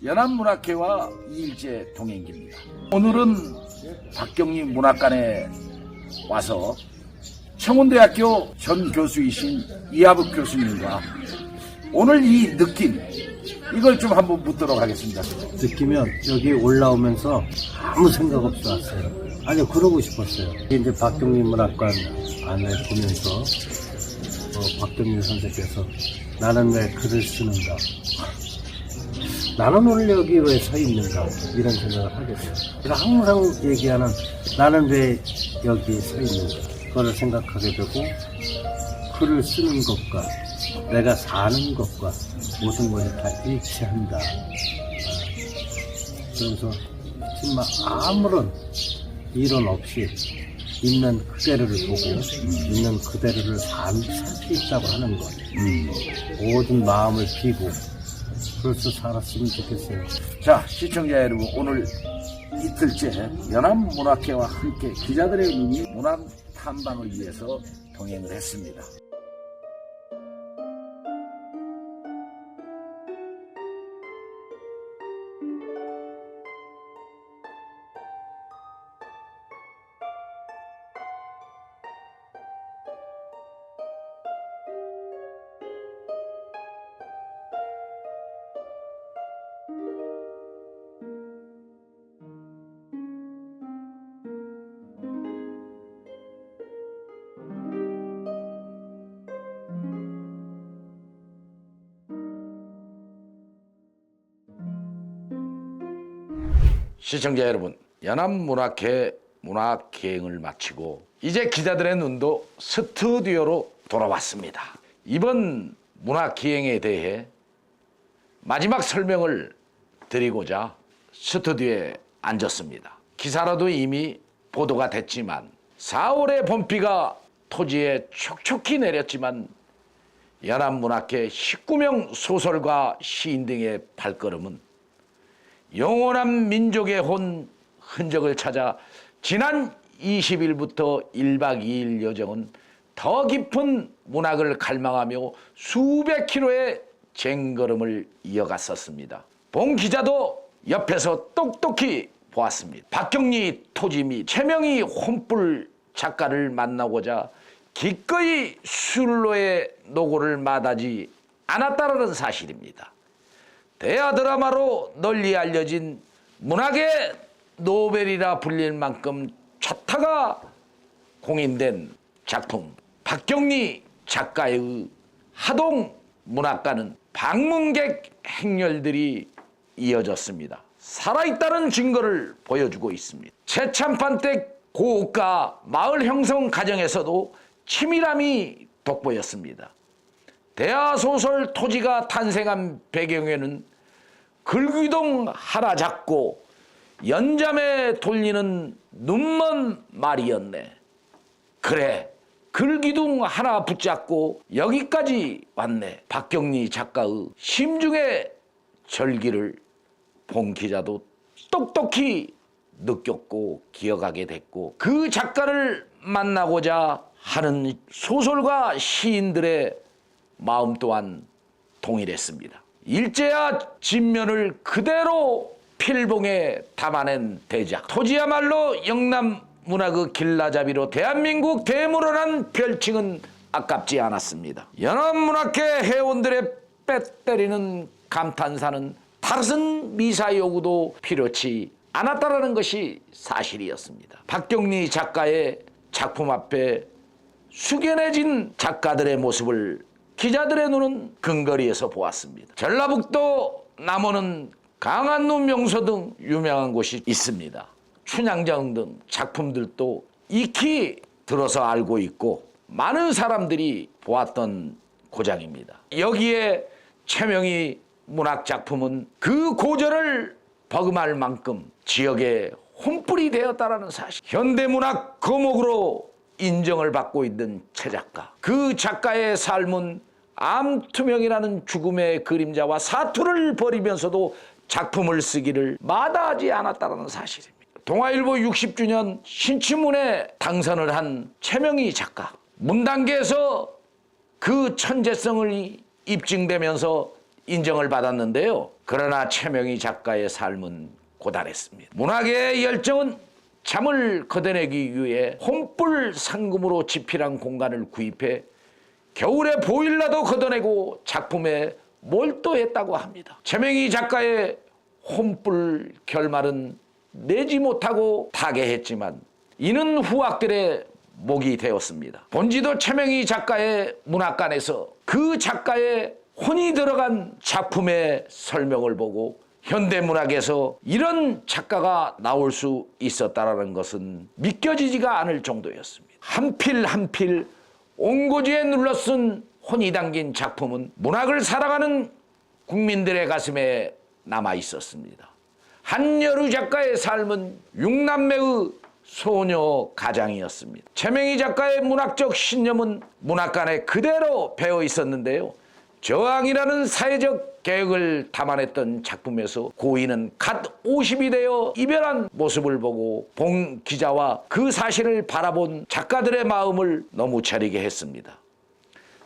연합문학회와 이일제 동행기입니다. 오늘은 박경리 문학관에 와서 청운대학교 전 교수이신 이하북 교수님과 오늘 이 느낌, 이걸 좀 한번 묻도록 하겠습니다. 느끼면 여기 올라오면서 아무 생각 없이 왔어요. 아니, 그러고 싶었어요. 이제 박경리 문학관 안에 보면서 박경리 선생께서 나는 왜 글을 쓰는가, 나는 오늘 여기 왜 서 있는가, 이런 생각을 하게 돼요. 제가 항상 얘기하는 나는 왜 여기 서 있는가, 그걸 생각하게 되고, 글을 쓰는 것과 내가 사는 것과 모든 것이 다 일치한다. 그래서 정말 아무런 이론 없이 있는 그대로를 보고 있는 그대로를 살 수 있다고 하는 것. 모든 마음을 비고 그래서 살았으면 좋겠어요. 자, 시청자 여러분, 오늘 이틀째 연합문학회와 함께 기자들의 눈이 문학 탐방을 위해서 동행을 했습니다. 시청자 여러분, 연합문학회 문학기행을 마치고 이제 기자들의 눈도 스튜디오로 돌아왔습니다. 이번 문학기행에 대해 마지막 설명을 드리고자 스튜디오에 앉았습니다. 기사로도 이미 보도가 됐지만 4월에 봄비가 토지에 촉촉히 내렸지만 연합문학회 19명 소설가 시인 등의 발걸음은 영원한 민족의 혼 흔적을 찾아 지난 20일부터 1박 2일 여정은 더 깊은 문학을 갈망하며 수백 킬로의 쟁걸음을 이어갔었습니다. 본 기자도 옆에서 똑똑히 보았습니다. 박경리 토지 및 최명희 혼불 작가를 만나고자 기꺼이 술로의 노고를 마다하지 않았다는 사실입니다. 대하 드라마로 널리 알려진 문학의 노벨이라 불릴 만큼 차타가 공인된 작품 박경리 작가의 하동 문학관은 방문객 행렬들이 이어졌습니다. 살아있다는 증거를 보여주고 있습니다. 최참판 때 고가 마을 형성 과정에서도 치밀함이 돋보였습니다. 대하소설 토지가 탄생한 배경에는 글귀동 하나 잡고 연잠에 돌리는 눈먼 말이었네. 그래, 글귀동 하나 붙잡고 여기까지 왔네. 박경리 작가의 심중의 절기를 본 기자도 똑똑히 느꼈고 기억하게 됐고, 그 작가를 만나고자 하는 소설가 시인들의 마음 또한 동일했습니다. 일제와 진면을 그대로 필봉에 담아낸 대작, 토지야말로 영남 문학의 길라잡이로 대한민국 대문화란 별칭은 아깝지 않았습니다. 연합문학회 회원들의 뼈 때리는 감탄사는 다른 미사 요구도 필요치 않았다라는 것이 사실이었습니다. 박경리 작가의 작품 앞에 숙연해진 작가들의 모습을 기자들의 눈은 근거리에서 보았습니다. 전라북도 남원은 강한루 명소 등 유명한 곳이 있습니다. 춘향전 등 작품들도 익히 들어서 알고 있고 많은 사람들이 보았던 고장입니다. 여기에 최명희 문학작품은 그 고전을 버금할 만큼 지역의 혼불이 되었다는 사실. 현대문학 거목으로 인정을 받고 있는 최 작가. 그 작가의 삶은 암투명이라는 죽음의 그림자와 사투를 벌이면서도 작품을 쓰기를 마다하지 않았다는 사실입니다. 동아일보 60주년 신춘문예 당선을 한 최명희 작가. 문단계에서 그 천재성을 입증되면서 인정을 받았는데요. 그러나 최명희 작가의 삶은 고단했습니다. 문학의 열정은 잠을 걷어내기 위해 혼불 상금으로 지필한 공간을 구입해 겨울에 보일러도 걷어내고 작품에 몰두했다고 합니다. 최명희 작가의 혼불 결말은 내지 못하고 타계했지만 이는 후학들의 목이 되었습니다. 본지도 최명희 작가의 문학관에서 그 작가의 혼이 들어간 작품의 설명을 보고 현대문학에서 이런 작가가 나올 수 있었다는 것은 믿겨지지가 않을 정도였습니다. 한 필 한 필 온고지에 눌러쓴 혼이 담긴 작품은 문학을 사랑하는 국민들의 가슴에 남아 있었습니다. 한여루 작가의 삶은 6남매의 소녀 가장이었습니다. 최명희 작가의 문학적 신념은 문학관에 그대로 배어 있었는데요. 저항이라는 사회적 개혁을 담아냈던 작품에서 고인은 갓 50이 되어 이별한 모습을 보고 봉 기자와 그 사실을 바라본 작가들의 마음을 너무 저리게 했습니다.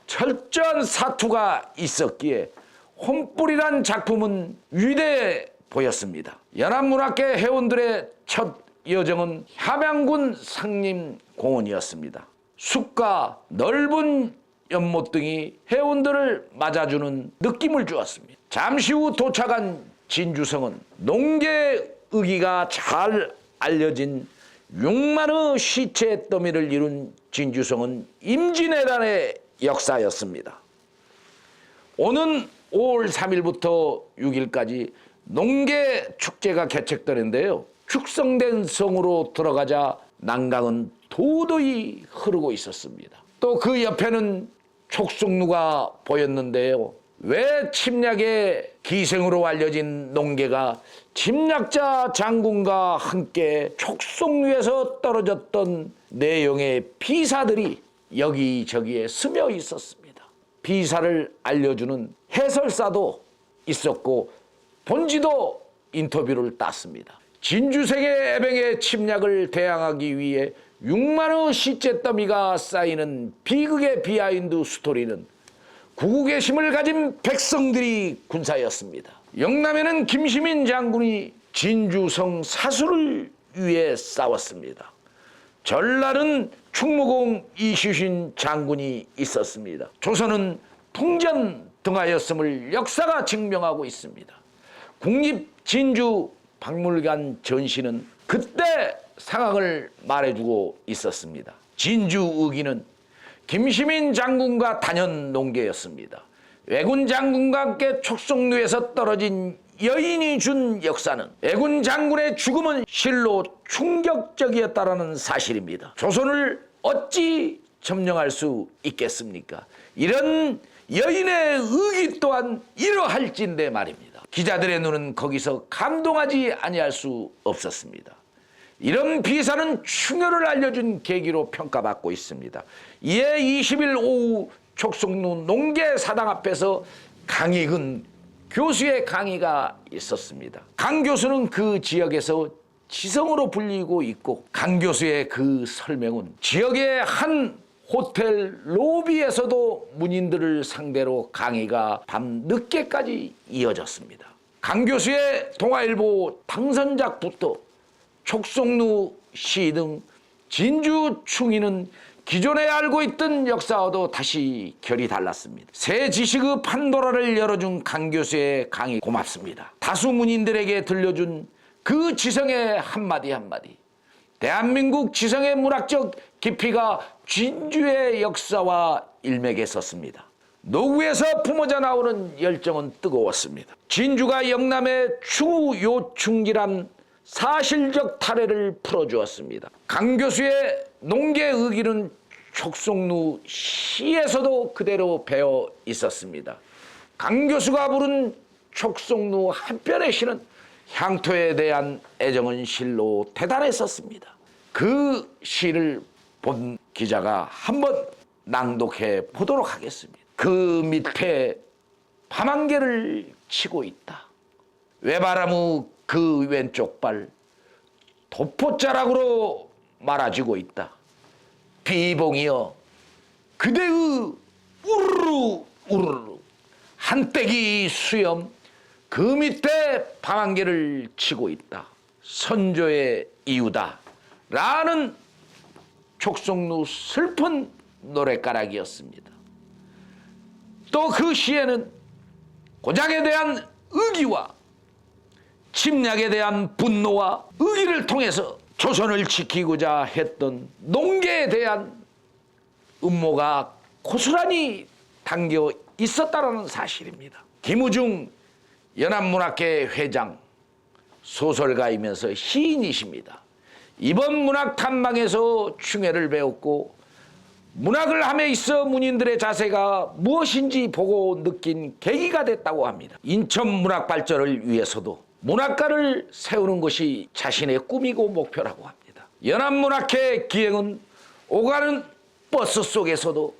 철저한 사투가 있었기에 혼불이란 작품은 위대해 보였습니다. 연합문학계 회원들의 첫 여정은 함양군 상림공원이었습니다. 숲과 넓은 연못 등이 회원들을 맞아주는 느낌을 주었습니다. 잠시 후 도착한 진주성은 농계의기가 잘 알려진 6만의 시체 더미를 이룬 진주성은 임진왜란의 역사였습니다. 오는 5월 3일부터 6일까지 농계축제가 개최되는데요. 축성된 성으로 들어가자 난강은 도도히 흐르고 있었습니다. 또 그 옆에는 촉성루가 보였는데요. 왜 침략의 기생으로 알려진 농계가 침략자 장군과 함께 촉성루에서 떨어졌던 내용의 비사들이 여기저기에 스며 있었습니다. 비사를 알려주는 해설사도 있었고 본지도 인터뷰를 땄습니다. 진주성의 애병의 침략을 대항하기 위해 6만의 시체 더미가 쌓이는 비극의 비하인드 스토리는 구국의심을 가진 백성들이 군사였습니다. 영남에는 김시민 장군이 진주성 사수를 위해 싸웠습니다. 전라는 충무공 이슈신 장군이 있었습니다. 조선은 풍전 등하였음을 역사가 증명하고 있습니다. 국립진주박물관 전시는 그때 상황을 말해주고 있었습니다. 진주의기는 김시민 장군과 단연 농계였습니다. 왜군 장군과 함께 촉성루에서 떨어진 여인이 준 역사는 왜군 장군의 죽음은 실로 충격적이었다라는 사실입니다. 조선을 어찌 점령할 수 있겠습니까? 이런 여인의 의기 또한 이러할진대 말입니다. 기자들의 눈은 거기서 감동하지 아니할 수 없었습니다. 이런 비사는 충효를 알려준 계기로 평가받고 있습니다. 이에 20일 오후 촉성루 농계사당 앞에서 강익은 교수의 강의가 있었습니다. 강 교수는 그 지역에서 지성으로 불리고 있고 강 교수의 그 설명은 지역의 한 호텔 로비에서도 문인들을 상대로 강의가 밤 늦게까지 이어졌습니다. 강 교수의 동아일보 당선작부터 촉성루 시 등 진주 충이는 기존에 알고 있던 역사와도 다시 결이 달랐습니다. 새 지식의 판도라를 열어준 강 교수의 강의 고맙습니다. 다수 문인들에게 들려준 그 지성의 한마디 한마디, 대한민국 지성의 문학적 깊이가 진주의 역사와 일맥했었습니다. 노구에서 품어져 나오는 열정은 뜨거웠습니다. 진주가 영남의 추요충기란 사실적 탈해를 풀어주었습니다. 강 교수의 농계의기는 촉성루 시에서도 그대로 배어 있었습니다. 강 교수가 부른 촉성루 한편의 시는 향토에 대한 애정은 실로 대단했었습니다. 그 시를 본 기자가 한번 낭독해 보도록 하겠습니다. 그 밑에 밤안개를 치고 있다. 외바라무 그 왼쪽 발 도포자락으로 말아지고 있다. 비봉이여 그대의 우르르 우르르 한때기 수염 그 밑에 방안개를 치고 있다. 선조의 이유다. 라는 족속루 슬픈 노랫가락이었습니다. 또 그 시에는 고장에 대한 의기와 침략에 대한 분노와 의기를 통해서 조선을 지키고자 했던 농계에 대한 음모가 고스란히 담겨 있었다는 사실입니다. 김우중 연합문학회 회장, 소설가이면서 시인이십니다. 이번 문학탐방에서 충해를 배웠고 문학을 함에 있어 문인들의 자세가 무엇인지 보고 느낀 계기가 됐다고 합니다. 인천 문학 발전을 위해서도 문학가를 세우는 것이 자신의 꿈이고 목표라고 합니다. 연합문학회 기행은 오가는 버스 속에서도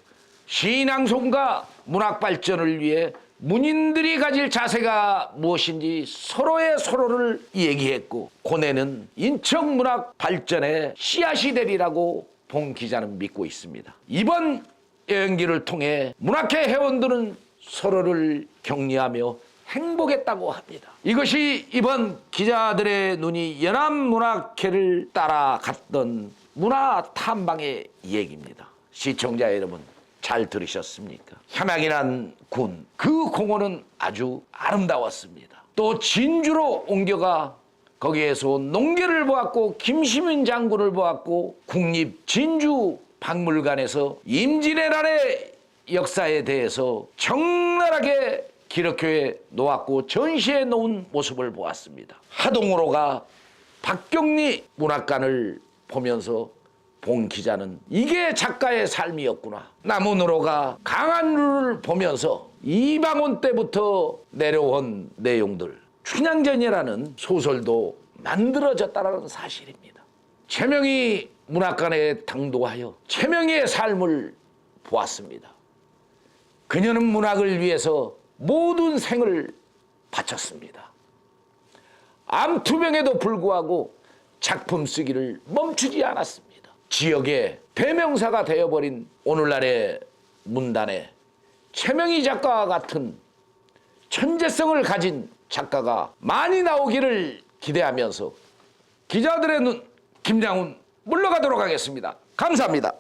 시인낭송과 문학 발전을 위해 문인들이 가질 자세가 무엇인지 서로를 얘기했고 고뇌는 인천 문학 발전의 씨앗이 되리라고 봉 기자는 믿고 있습니다. 이번 여행기를 통해 문학회 회원들은 서로를 격려하며 행복했다고 합니다. 이것이 이번 기자들의 눈이 연합문학회를 따라갔던 문화탐방의 얘기입니다. 시청자 여러분 잘 들으셨습니까? 함양이란 군, 그 공원은 아주 아름다웠습니다. 또 진주로 옮겨가 거기에서 농계를 보았고 김시민 장군을 보았고 국립진주박물관에서 임진왜란의 역사에 대해서 적나라하게 기록해 놓았고 전시해 놓은 모습을 보았습니다. 하동으로가 박경리 문학관을 보면서 봉 기자는 이게 작가의 삶이었구나. 남은으로가 강한루를 보면서 이방원 때부터 내려온 내용들, 춘향전이라는 소설도 만들어졌다는 사실입니다. 최명희 문학관에 당도하여 최명희의 삶을 보았습니다. 그녀는 문학을 위해서 모든 생을 바쳤습니다. 암투병에도 불구하고 작품 쓰기를 멈추지 않았습니다. 지역의 대명사가 되어버린 오늘날의 문단에 최명희 작가와 같은 천재성을 가진 작가가 많이 나오기를 기대하면서 기자들의 눈 김장훈 물러가도록 하겠습니다. 감사합니다.